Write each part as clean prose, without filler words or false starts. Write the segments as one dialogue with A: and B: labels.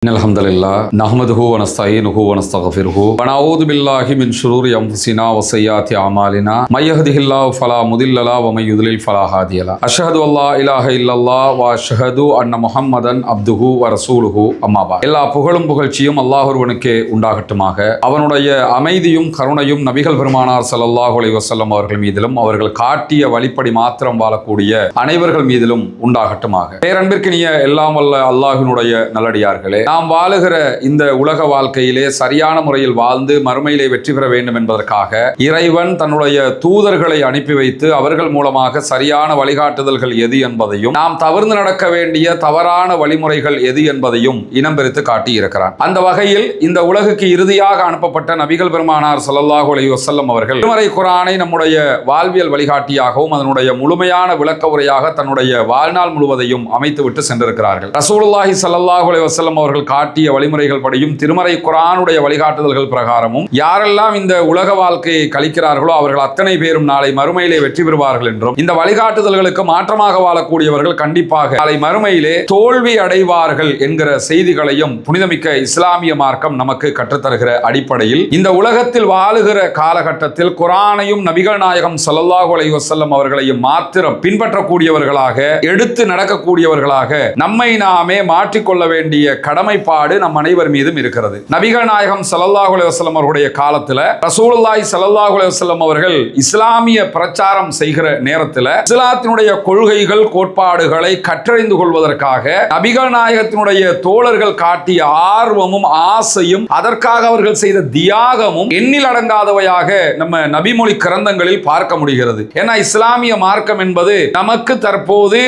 A: அல்ஹம்துலில்லாஹ் நஹ்மதுஹு வ நஸ்தஈனுஹு வ நஸ்தக்ஃபிருஹு வ நஊது பில்லாஹி மின் ஷுரூரி அன்ஃபுஸினா வ ஸய்யிஆத்தி அமாலினா மை யஹ்திஹில்லாஹு ஃபலா முதில்ல லஹு வ மை யுத்லில் ஃபலா ஹாதிய லஹு அஷ்ஹது அல்லா இலாஹ இல்லல்லாஹ் வ அஷ்ஹது அன்ன முஹம்மதன் அப்துஹு வ ரசூலுஹு அம்மா பஅத். எல்லா புகழும் புகழ்ச்சியும் அல்லாஹ் ஒருவனுக்கே உண்டாகட்டுமாக. அவனுடைய அமைதியும் கருணையும் நபிகள் பெருமானார் ஸல்லல்லாஹு அலைஹி வஸல்லம் அவர்கள் மீதிலும் அவர்கள் காட்டிய வழிப்படி மாத்திரம் வாழக்கூடிய அனைவர்கள் மீதிலும் உண்டாகட்டுமாக. பேரன்பிற்கினிய எல்லாம் வல்ல அல்லாஹ்வினுடைய நல்லடியார்களே, நாம் வாழுகிற இந்த உலக வாழ்க்கையிலே சரியான முறையில் வாழ்ந்து மறுமையிலே வெற்றி பெற வேண்டும் என்பதற்காக இறைவன் தன்னுடைய தூதர்களை அனுப்பி வைத்து அவர்கள் மூலமாக சரியான வழிகாட்டுதல்கள் எது என்பதையும் நாம் தவிர்த்து நடக்க வேண்டிய தவறான வழிமுறைகள் எது என்பதையும் இனம் பிரித்து காட்டி இருக்கிறான். அந்த வகையில் இந்த உலகுக்கு இறுதியாக அனுப்பப்பட்ட நபிகள் பெருமானார் ஸல்லல்லாஹு அலைஹி வஸல்லம் அவர்கள் திருமறை குர்ஆனை நம்முடைய வாழ்வியல் வழிகாட்டியாகவும் அதனுடைய முழுமையான விளக்க உரையாக தன்னுடைய வாழ்நாள் முழுவதையும் அமைத்துவிட்டு சென்றிருக்கிறார்கள். ரசூலுல்லாஹி ஸல்லல்லாஹு அலைஹி வஸல்லம் அவர்கள் காட்டிய வழிமுறைகள் படியும் திருமறை குர்ஆனுடைய வழிகாட்டுதல்கள் பிரகாரமும் யாரெல்லாம் இந்த உலக வாழ்க்கையை கழிக்கிறார்களோ அவர்கள் அத்தனை பேரும் நாளை மறுமையிலே வெற்றி பெறுவார்கள் என்றும், இந்த வழிகாட்டுதல்களுக்கு மாற்றமாக வாழக்கூடியவர்கள் கண்டிப்பாக நாளை மறுமையிலே தோல்வி அடைவார்கள் என்கிற செய்திகளையும் புனிதமிக்க இஸ்லாமிய மார்க்கம் நமக்கு கற்றுத்தருகிற அடிப்படையில் இந்த உலகத்தில் வாழுகிற காலகட்டத்தில் குர்ஆனையும் நபிகள் நாயகம் ஸல்லல்லாஹு அலைஹி வஸல்லம் அவர்களையும் மாத்திரம் பின்பற்றக்கூடியவர்களாக எடுத்து நடக்கக்கூடியவர்களாக நம்மை நாமே மாற்றிக்கொள்ள வேண்டிய கடமைப்பாடு நம் அனைவர் மீதும் இருக்கிறது. நபிகள் நாயகம் ஸல்லல்லாஹு அலைஹி வஸல்லம் அவர்களுடைய காலத்துல ரசூலுல்லாஹி ஸல்லல்லாஹு அலைஹி வஸல்லம் அவர்கள் இஸ்லாமிய பிரச்சாரம் செய்கிற நேரத்தில் இஸ்லாத்தினுடைய கொள்கைகள் கோட்பாடுகளை கற்றறிந்து கொள்வதற்காக நபிகள் நாயகத்தினுடைய தோழர்கள் காட்டிய ஆர்வமும் ஆசையும் அதற்காக அவர்கள் செய்த தியாகமும் எண்ணில் அடங்காதவையாக நம்ம நபிமொழி கிரந்தங்களில் பார்க்க முடிகிறது. ஏன்னா இஸ்லாமிய மார்க்கம் என்பது நமக்கு தற்போது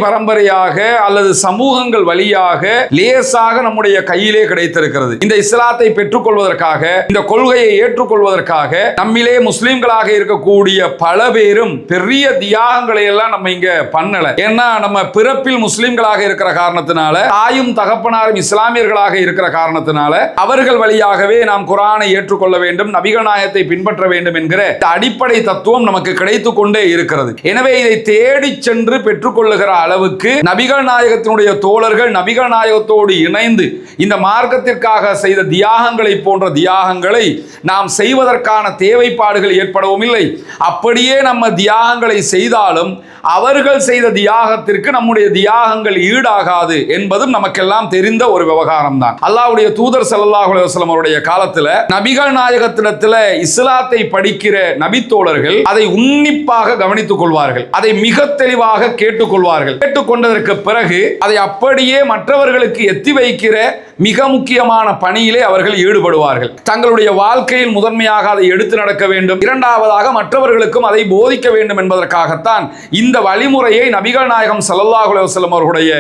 A: பரம்பரையாக அல்லது சமூகங்கள் வழியாக லேசாக நம்முடைய கையிலே கிடைத்திருக்கிறது. இந்த இஸ்லாத்தை பெற்றுக் கொள்வதற்காக, இந்த கொள்கையை ஏற்றுக்கொள்வதற்காக நம்மிலே முஸ்லிம்களாக இருக்கக்கூடிய பல பேரும் பெரிய தியாகங்களை எல்லாம் நம்ம இங்க பண்ணல. ஏன்னா நம்ம பிறப்பில் முஸ்லிம்களாக இருக்கிற காரணத்தினால, தாயும் தகப்பனாரும் இஸ்லாமியர்களாக இருக்கிற காரணத்தினால அவர்கள் வழியாகவே நாம் குர்ஆனை ஏற்றுக்கொள்ள வேண்டும், நபிகள் நாயகத்தை பின்பற்ற வேண்டும் என்கிற அடிப்படை தத்துவம் நமக்கு கிடைத்துக் கொண்டே இருக்கிறது. எனவே இதை தேடி சென்று பெற்றுக்கொள்ளுகிற அளவுக்கு நபிகள் நாயகத்தினுடைய தோழர்கள் நபிகள் நாயகத்தோடு இணைந்து இந்த மார்க்கத்திற்காக செய்த தியாகங்களை போன்ற தியாகங்களை நாம் செய்வதற்கான தேவைப்பாடுகள் ஏற்படவும் இல்லை. அப்படியே நம்ம தியாகங்களை செய்தாலும் அவர்கள் செய்த தியாகத்திற்கு நம்முடைய தியாகங்கள் ஈடாகாது என்பதும் நமக்கெல்லாம் தெரிந்த ஒரு விவகாரம் தான். அல்லாஹ்வுடைய தூதர் ஸல்லல்லாஹு அலைஹி வஸல்லம் அவருடைய காலத்துல நபிகள் நாயகத்திடத்துல இஸ்லாத்தை படிக்கிற நபித்தோழர்கள் அதை உன்னிப்பாக கவனித்துக் கொள்வார்கள், அதை மிக தெளிவாக கேட்டுக்கொள்வார்கள். கேட்டுக்கொண்டதற்கு பிறகு அதை அப்படியே மற்றவர்களுக்கு எத்தி வைக்கிற மிக முக்கியமான பணியிலே அவர்கள் ஈடுபடுவார்கள். தங்களுடைய வாழ்க்கையில் முதன்மையாக அதை எடுத்து நடக்க வேண்டும், இரண்டாவதாக மற்றவர்களுக்கும் அதை போதிக்க வேண்டும் என்பதற்காகத்தான் இந்த வழிமுறையை நபிகள் நாயகம் ஸல்லல்லாஹு அலைஹி வஸல்லம் அவர்களுடைய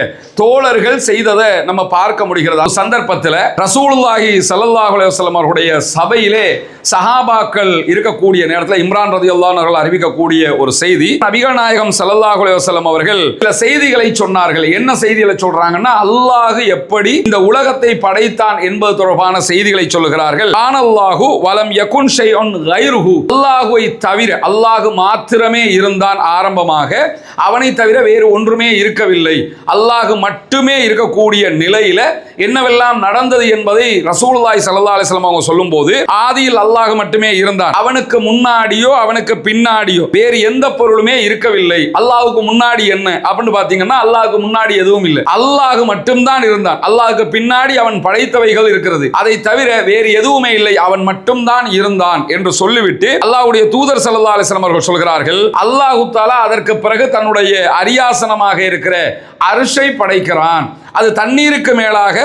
A: தோழர்கள் செய்ததை நம்ம பார்க்க முடிகிறது. சந்தர்ப்பத்தில் ரசூலுல்லாஹி ஸல்லல்லாஹு அலைஹி வஸல்லம் அவர்களுடைய சபையிலே சஹாபாக்கள் இருக்கக்கூடிய நேரத்தில் இம்ரான் ரலியல்லாஹு அன்ஹு அவர்கள் அறிவிக்கக்கூடிய ஒரு செய்தி, நபிகள் நாயகம் ஸல்லல்லாஹு அலைஹி வஸல்லம் அவர்கள் சில செய்திகளை சொன்னார்கள். என்ன செய்திகளை சொல்றாங்கன்னா, அல்லாஹ் எப்படி இந்த உலகத்தை படைத்தான் என்பது தொடர்பான செய்திகளை சொல்லுகிறார்கள். ஆனல்லாஹு வலம் யகுன் ஷைஉன் கைருஹு, அல்லாஹ்வை தவிர, அல்லாஹ் மாத்திரமே இருந்தான் ஆரம்பமாக, அவனை தவிர வேறு ஒன்றுமே இருக்கவில்லை, அல்லாஹ் மட்டுமே இருக்கக்கூடிய நிலையில என்னவெல்லாம் நடந்தது என்பதை ரசூலுல்லாஹி ஸல்லல்லாஹு அலைஹி வஸல்லம் அவங்க சொல்லும்போது, ஆதியில் அல்லாஹ் மட்டுமே இருந்தான், அவனுக்கு முன்னாடியோ அவனுக்கு பின்னாடியோ வேறு எந்த பொருளுமே இருக்கவில்லை. அல்லாஹ்வுக்கு முன்னாடி என்ன அப்படின்னு பாத்தீங்கன்னா, அல்லாஹ்வுக்கு முன்னாடி எதுவும் இல்லை, அல்லாஹ் மட்டும்தான் இருந்தான், அல்லாஹ்வுக்கு பின்னாடி அவன் படைத்தவைகள் இருக்கிறது, அதை தவிர வேறு எதுவுமே இல்லை, அவன் மட்டும்தான் இருந்தான் என்று சொல்லிவிட்டு அல்லாஹ்வுடைய தூதர் ஸல்லல்லாஹு அலைஹி வஸல்லம் அவர்கள் சொல்கிறார்கள், அல்லாஹ் தஆலா அதற்கு பிறகு தன்னுடைய அரியாசனமாக இருக்கிற அர்ஷை படைக்கிறான், அது தண்ணீருக்கு மேலாக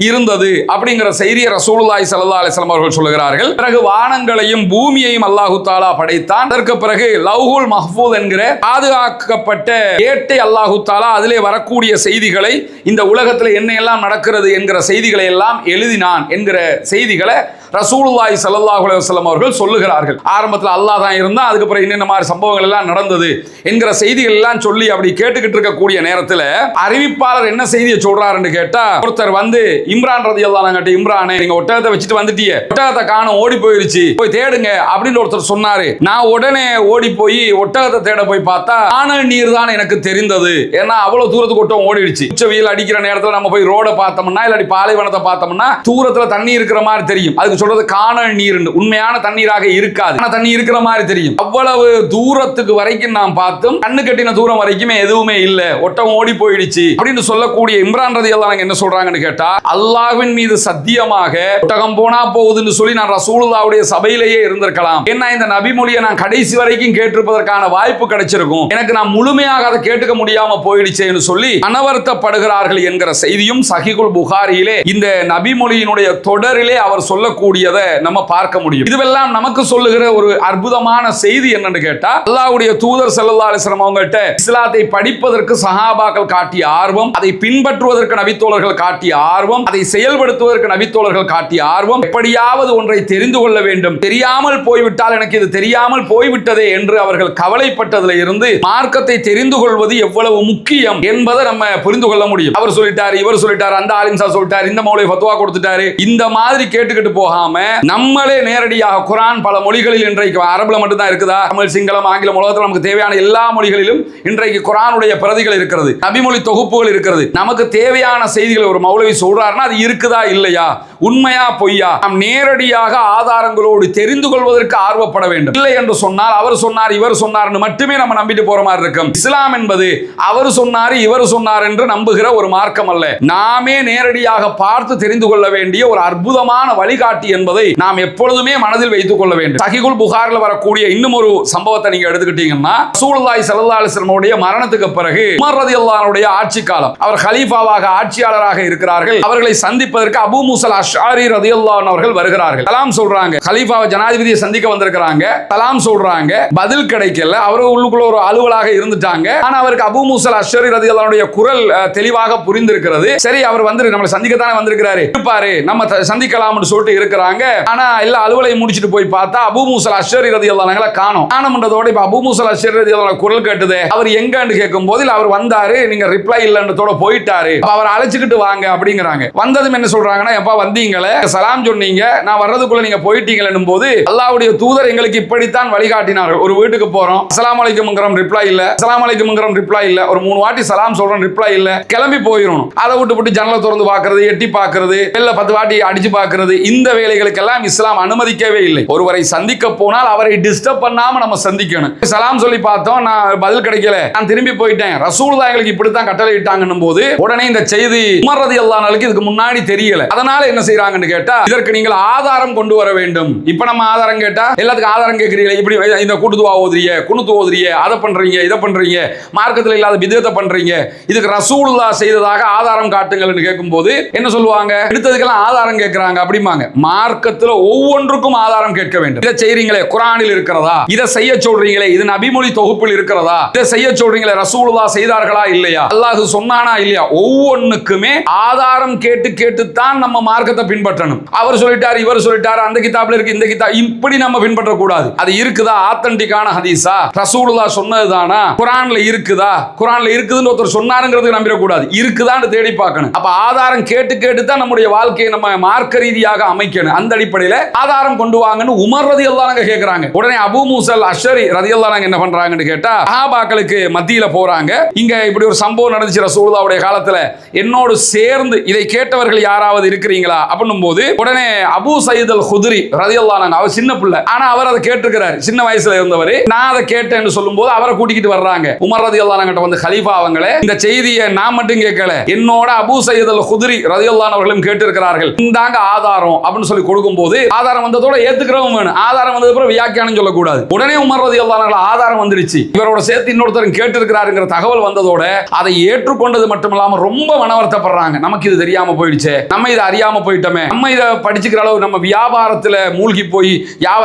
A: இருந்தது அப்படிங்கிற செய்தியை ரசூலுல்லாஹி ஸல்லல்லாஹு அலைஹி வஸல்லம் அவர்கள் சொல்கிறார்கள். பிறகு வானங்களையும் பூமியையும் அல்லாஹ் தஆலா படைத்தான், அதற்கு பிறகு லவ்ஹுல் மஹ்ஃபூஸ் என்கிற பாதுகாக்கப்பட்ட ஏட்டை அல்லாஹ் தஆலா அதிலே வரக்கூடிய செய்திகளை, இந்த உலகத்தில் என்ன எல்லாம் நடக்கிறது என்கிற செய்திகளை எல்லாம் எழுதினான் என்கிற செய்திகளை ரசூலுல்லாஹி ஸல்லல்லாஹு அலைஹி வஸல்லம் அவர்கள் சொல்லுகிறார்கள். ஆரம்பத்தில் அல்லாஹ் தான் இருந்தா, அதுக்கப்புறம் என்னென்ன மாதிரி சம்பவங்கள் எல்லாம் நடந்தது என்கிற செய்திகள் எல்லாம் சொல்லி அப்படி கேட்டுக்கிட்டு இருக்கக்கூடிய நேரத்தில் அறிவிப்பாளர் என்ன செய்தியை சொல்றாருன்னு கேட்டா, ஒருத்தர் வந்து இம்ரான் ரலியல்லாஹு அன்ஹு, இம்ரானே நீங்க ஒட்டகத்தை வச்சுட்டு வந்துட்டீங்க, ஒட்டகத்தை காணோம், ஓடி போயிருச்சு, போய் தேடுங்க அப்படின்னு ஒருத்தர் சொன்னாரு. நான் உடனே ஓடி போய் ஒட்டகத்தை தேட போய் பார்த்தா காணல் நீர் தான் எனக்கு தெரிந்தது. ஏன்னா அவ்வளவு தூரத்துக்கு ஒட்டகம் ஓடிடுச்சு. உச்ச வெயில் அடிக்கிற நேரத்தில் நம்ம போய் ரோட பார்த்தோம்னா இல்லாட்டி பாலைவனத்தை பார்த்தோம்னா தூரத்துல தண்ணி இருக்கிற மாதிரி தெரியும். அதுக்கு சொல்றது காணல் நீர். உண்மையான தண்ணீராக இருக்காது, ஆனா தண்ணி இருக்கிற மாதிரி தெரியும். அவ்வளவு தூரத்துக்கு வரைக்கும் நாம் பார்த்தும் கண்ணு கட்டின தூரம் வரைக்குமே எதுவுமே இல்ல, ஒட்டகம் ஓடி போயிடுச்சு அப்படின்னு சொல்லக்கூடிய இம்ரான் ரலியல்லாஹு அன்ஹு என்ன சொல்றாங்கன்னு கேட்டா, அல்லாஹ்வின் மீது சத்தியமாக ஒட்டகம் போனா போகுதுன்னு சொல்லி நான் ரசூலுல்லாஹ்வுடைய சபையிலேயே இருந்திருக்கலாம். ஏன்னா இந்த நபி மொழியை நான் கடைசி வரைக்கும் கேட்டிருப்பதற்கான வாய்ப்பு கிடைச்சிருக்கும். எனக்கு நான் முழுமையாக அதை கேட்டுக்க முடியாம போயிடுச்சேன்னு சொல்லி அனவர்த்தப்படுகிறார்கள் என்கிற செய்தியும் சஹீஹுல் புகாரியிலே இந்த நபி மொழியினுடைய தொடரிலே அவர் சொல்லக்கூடியதை நம்ம பார்க்க முடியும். இதுவெல்லாம் நமக்கு சொல்லுகிற ஒரு அற்புதமான செய்தி என்னன்னு கேட்டா, அல்லாஹ்வுடைய தூதர் ஸல்லல்லாஹு அலைஹி வஸல்லம் அவங்கள்ட்ட இஸ்லாத்தை படிப்பதற்கு சஹாபாக்கள் காட்டிய ஆர்வம், அதை பின்பற்றுவதற்கு நபித்தோழர்கள் காட்டிய ஆர்வம், அதை செயல்படுத்துவதற்கு நபித்தோழர்கள் காட்டிய ஆர்வம், எப்படியாவது ஒன்றை தெரிந்து கொள்ள வேண்டும், தெரியாமல் போய்விட்டால் எனக்கு இது தெரியாமல் போய்விட்டதே என்று அவர்கள் கவலைப்பட்டதில் இருந்து மார்க்கத்தை தெரிந்து கொள்வது எவ்வளவு முக்கியம் என்பதை நம்ம புரிந்து கொள்ள முடியும். அவர் சொல்லிட்டாரு, இவர் சொல்லிட்டாரு, அந்த ஆலிம் சார் சொல்லிட்டாரு, இந்த மௌலை ஃபத்வா கொடுத்துட்டாரு, இந்த மாதிரி கேட்டுக்கிட்டு போகாம நம்மளே நேரடியாக குர்ஆன் பல மொழிகளில் இன்றைக்கு அரபுல மட்டும் தான் இருக்குதா, தமிழ், சிங்களம், ஆங்கிலம், உலகத்தில் நமக்கு தேவையான எல்லா மொழிகளிலும் இன்றைக்கு குர்ஆனுடைய பிரதிகள் இருக்கிறது, நபிமொழி தொகுப்புகள் இருக்கிறது. நமக்கு தேவையான செய்திகள் ஒரு மௌலவி சொல்றாருன்னா அது இருக்குதா இல்லையா, உண்மையா பொய்யா, நாம் நேரடியாக ஆதாரங்களோடு தெரிந்து கொள்வதற்கு ஆர்வப்பட வேண்டும். இல்லை என்று சொன்னால் அவர் சொன்னார் இவர் சொன்னார்னு மட்டுமே நம்ம நம்பிட்டு போற மாதிரி இருக்கும். இஸ்லாம் என்பது அவர் சொன்னார் இவர் சொன்னார் என்று நம்புகிற ஒரு மார்க்கம் அல்ல. நாமே நேரடியாக பார்த்து தெரிந்து கொள்ள வேண்டிய ஒரு அற்புதமான வழிகாட்டி என்பதை நாம் எப்பொழுதுமே மனதில் வைத்துக் கொள்ள வேண்டும். சஹீஹுல் புகாரில் வரக்கூடிய இன்னும் ஒரு சம்பவத்தை நீங்க எடுத்துக்கிட்டீங்கன்னா, ரசூலுல்லாஹி ஸல்லல்லாஹு அலைஹி வஸல்லம் உடைய மரணத்துக்கு பிறகு உமர் ரலியல்லாஹு அன்ஹுடைய ஆட்சி காலம், அவர் கலீஃபாவாக ஆட்சியாளராக இருக்கிறார்கள். அவர்களை சந்திப்பதற்கு அபூ மூஸா அஷ்அரி ரலியல்லாஹு அன்ஹு அவர்கள் வருகிறார்கள். சலாம் சொல்றாங்க, கலீஃபாவை ஜனாதிபதியை சந்திக்க வந்திருக்கிறாங்க, சலாம் சொல்றாங்க, பதில் கிடைக்கல. அவர் உள்ளுக்குள்ள ஒரு அலுவலாக இருந்துட்டாங்க. ஆனா அவருக்கு அபூ மூஸா அஷ்அரி ரலியல்லாஹு அன்ஹுடைய குரல் தெளிவாக புரிந்திருக்கிறது. சரி, அவர் வந்து நம்மளை சந்திக்கத்தானே வந்திருக்கிறாரு, இருப்பாரு, நம்ம சந்திக்கலாம்னு சொல்லிட்டு இருக்கிறாங்க. ஆனா எல்லா அலுவலை முடிச்சிட்டு போய் பார்த்தா அபூ மூஸா அஷ்அரி ரலியல்லாஹு அன்ஹு காணோம். காணோம்ன்றதோட இப்ப அபூ மூஸா அஷ்அரி ரலியல்லாஹு அன்ஹு குரல் கேட்டது, அவர் எங்கன்னு கேட்கும்போது அவர் வந்தாரு, நீங்க ரிப்ளை இல்லன்றதோட போயிட்டாரு, அவர் அழைச்சிக்கிட்டு வாங்க அப்படிங்கிறாங்க. வந்ததும் என்ன சொல்றாங்கன்னா, எப்பா வந்தீங்களே, சலாம் சொன்னீங்க, நான் வர்றதுக்குள்ள நீங்க போயிட்டீங்களேன்னும் போது அல்லாஹ்வுடைய தூதர் எங்களுக்கு இப்படித்தான் வழிகாட்டினார்கள். ஒரு வீட்டுக்கு போறோம், அஸ்ஸலாமு அலைக்கும்ங்கறோம், ரிப்ளை இல்ல, அஸ்ஸலாமு அலைக்கும்ங்கறோம், ரிப்ளை இல்ல, ஒரு 3 வாட்டி சலாம் சொல்றோம், ரிப்ளை இல்ல, கிளம்பி போயிடணும். அதை விட்டு ஜன்னலை திறந்து பார்க்கிறது, எட்டி பார்க்கிறது, வெள்ள 10 வாட்டி அடிச்சு பார்க்கிறது, இந்த வேலைகளுக்கெல்லாம் இஸ்லாம் அனுமதிக்கவே இல்லை. ஒருவரை சந்திக்க போனால் அவரை டிஸ்டர்ப் பண்ணாம நம்ம சந்திக்கணும். சலாம் சொல்லி பார்த்தோம், நான் பதில் கிடைக்கல, நான் திரும்பி போயிட்டேன், ரசூலுல்லாஹ் எங்களுக்கு இப்படித்தான் கட்டளை இட்டாங்கன்னும் போது உடனே இந்த செய்தி உமர் ரலியல்லாஹு அன்ஹுக்கு இதுக்கு முன்னாடி தெரியல. அதனால என்ன செய்யறாங்கன்னு கேட்டா, இதற்கு நீங்கள் ஆதாரம் கொண்டு வர வேண்டும். இப்ப நம்ம ஆதாரம் கேட்டா எல்லாத்துக்கும் ஆதாரம் கேட்கிறீங்க, இப்படி இந்த கூட்டுதுவா ஓதுறீங்க, குனுத்து ஓதுறீங்க, அதை பண்றீங்க, இதை பண்றீங்க, மார்க்கத்தில் இல்லாத பிதத்தை பண்றீங்க, இதுக்கு ரசூலுல்லாஹ் செய்ததாக ஆதாரம் காட்டுங்கள்னு கேட்கும்போது என்ன சொல்லுவாங்க, எடுத்ததுக்கெல்லாம் ஆதாரம் கேட்கறாங்க அப்படிம்பாங்க. மார்க்கத்தில் ஒவ்வொன்றுக்கும் ஆதாரம் கேட்க வேண்டும். இதை செய்றீங்களே குர்ஆனில் இருக்கிறதா, இதை செய்ய சொல்றீங்களே இது நபிமொழி தொகுப்பில் இருக்கிறதா, இதை செய்ய சொல்றீங்களே ரசூலுல்லாஹ் செய்தார்களா இல்லையா, அல்லாஹ் சொன்னானா இல்லையா, ஒவ்வொன்றுக்குமே ஆதாரம் கேட்டுத்தான் நம்ம மார்க்கத்தை பின்பற்றணும். அவர் சொல்லிட்டார் இவர் சொல்லிட்டார், அந்த கிதாப்ல இருக்கு இந்த கிதாப், இப்படி நம்ம பின்பற்ற கூடாது. அது இருக்குதா, ஆத்தன்டிக்கான ஹதீஸா, ரசூலுல்லாஹ் சொன்னதுதானா, குர்ஆன்ல இருக்குதா, குர்ஆன்ல இருக்குதுன்னு ஒருத்தர் சொன்னாருங்கிறது நம்பிட கூடாது, இருக்குதான்னு தேடி பார்க்கணும். அப்ப ஆதாரம் கேட்டு தான் நம்முடைய வாழ்க்கையை நம்ம மார்க்க ரீதியாக அமைக்கணும். அந்த அடிப்படையில் ஆதாரம் கொண்டு வாங்கன்னு உமர் ரலியல்லாஹு அன்ஹு கேக்குறாங்க. உடனே அபூ மூஸா அஷ்அரி ரலியல்லாஹு அன்ஹு என்ன பண்றாங்கன்னு கேட்டா, சஹாபாக்களுக்கு மத்தியில போறாங்க. இங்க இப்படி ஒரு சம்பவம் நடந்துச்சு ரசூலுல்லாஹ்வுடைய காலத்துல, என்னோடு சேர்ந்து இதை கேட்டவர்கள் யாராவது இருக்கிறீங்களா அப்படின்னும் போது உடனே அபூ சயீத் அல் குத்ரி ரலியல்லாஹு அன்ஹு, அவர் சின்ன பிள்ளை, ஆனா அவர் அதை கேட்டிருக்கிறார், சின்ன வயசுல இருந்தவர், நான் அதை கேட்டேன்னு சொல்லும்போது அவரை கூட்டிக்கிட்டு வர்றாங்க. உமர் ரலியல்லாஹு அன்ஹு வந்து, கலீஃபா அவங்களே, இந்த செய்தியை நான் மட்டும் கேட்கல, என்னோட அபூ சயீத் அல் குத்ரி ரலியல்லாஹு அன்ஹு அவர்களும் கேட்டிருக்கிறார்கள், இந்தாங்க ஆதாரம் அப்படின்னு சொல்லி கொடுக்கும்போது ஆதாரம் வந்ததோட ஏத்துக்கிறவங்க வேணும். ஆதாரம் வந்தது அப்புறம் வியாக்கியானம் சொல்லக்கூடாது. உடனே உமர் ரலியல்லாஹு அன்ஹு ஆதாரம் வந்துருச்சு, இவரோட சேர்த்து இன்னொருத்தர் கேட்டிருக்கிறாருங்கிற தகவல் வந்ததோட அதை ஏற்றுக்கொண்டது மட்டுமில்லாம ரொம்ப மனவருத்தப்படுறாங்க. நமக்கு இது தெரியாம போயிடுச்சு, நம்ம இது அறியாம போயிடுச்சு, போயிட்டோமே, நம்ம இதை படிச்சுக்கிற அளவு நம்ம வியாபாரத்தில் மூழ்கி போய்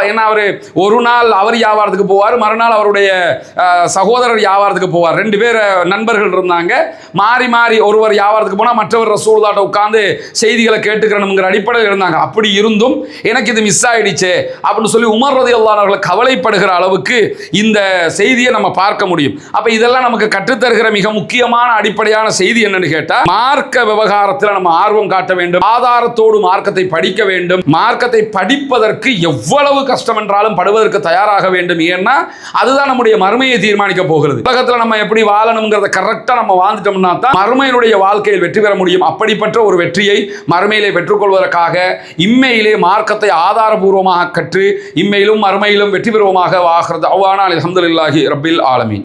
A: ஏன்னா அவர் ஒரு நாள் அவர் வியாபாரத்துக்கு போவார், மறுநாள் அவருடைய சகோதரர் வியாபாரத்துக்கு போவார். 2 பேர் நண்பர்கள் இருந்தாங்க. மாறி மாறி ஒருவர் வியாபாரத்துக்கு போனால் மற்றவர் ரசூலுல்லாஹ்ட்ட உட்கார்ந்து செய்திகளை கேட்டுக்கிறணுங்கிற அடிப்படையில் இருந்தாங்க. அப்படி இருந்தும் எனக்கு இது மிஸ் ஆயிடுச்சு அப்படின்னு சொல்லி உமர் ரலியல்லாஹு அன்ஹு அவர்கள் கவலைப்படுகிற அளவுக்கு இந்த செய்தியை நம்ம பார்க்க முடியும். அப்ப இதெல்லாம் நமக்கு கற்றுத்தருகிற மிக முக்கியமான அடிப்படையான செய்தி என்னன்னு கேட்டா, மார்க்க விவகாரத்தில் நம்ம ஆர்வம் காட்ட வேண்டும், ஆதாரத்தோடு மார்க்கத்தை படிக்க வேண்டும், மார்க்கத்தை படிப்பதற்கு எவ்வளவு கஷ்டம் என்றாலும் படுவதற்கு தயாராக வேண்டும். ஏன்னா அதுதான் நம்முடைய மறுமையை தீர்மானிக்க போகிறது. உலகத்தில் நம்ம எப்படி வாழணுங்கிறத கரெக்டா நம்ம வாழ்ந்துட்டோம்னா தான் மறுமையினுடைய வாழ்க்கையில் வெற்றி பெற முடியும். அப்படிப்பட்ட ஒரு வெற்றியை மறுமையிலே பெற்றுக்கொள்வதற்காக இம்மையிலே மார்க்கத்தை ஆதாரபூர்வமாக கற்று இம்மையிலும் மறுமையிலும் வெற்றி பெறுவோமாக. வாஹிர் தஅவானா அல்ஹம்துலில்லாஹி ரப்பில் ஆலமீன்.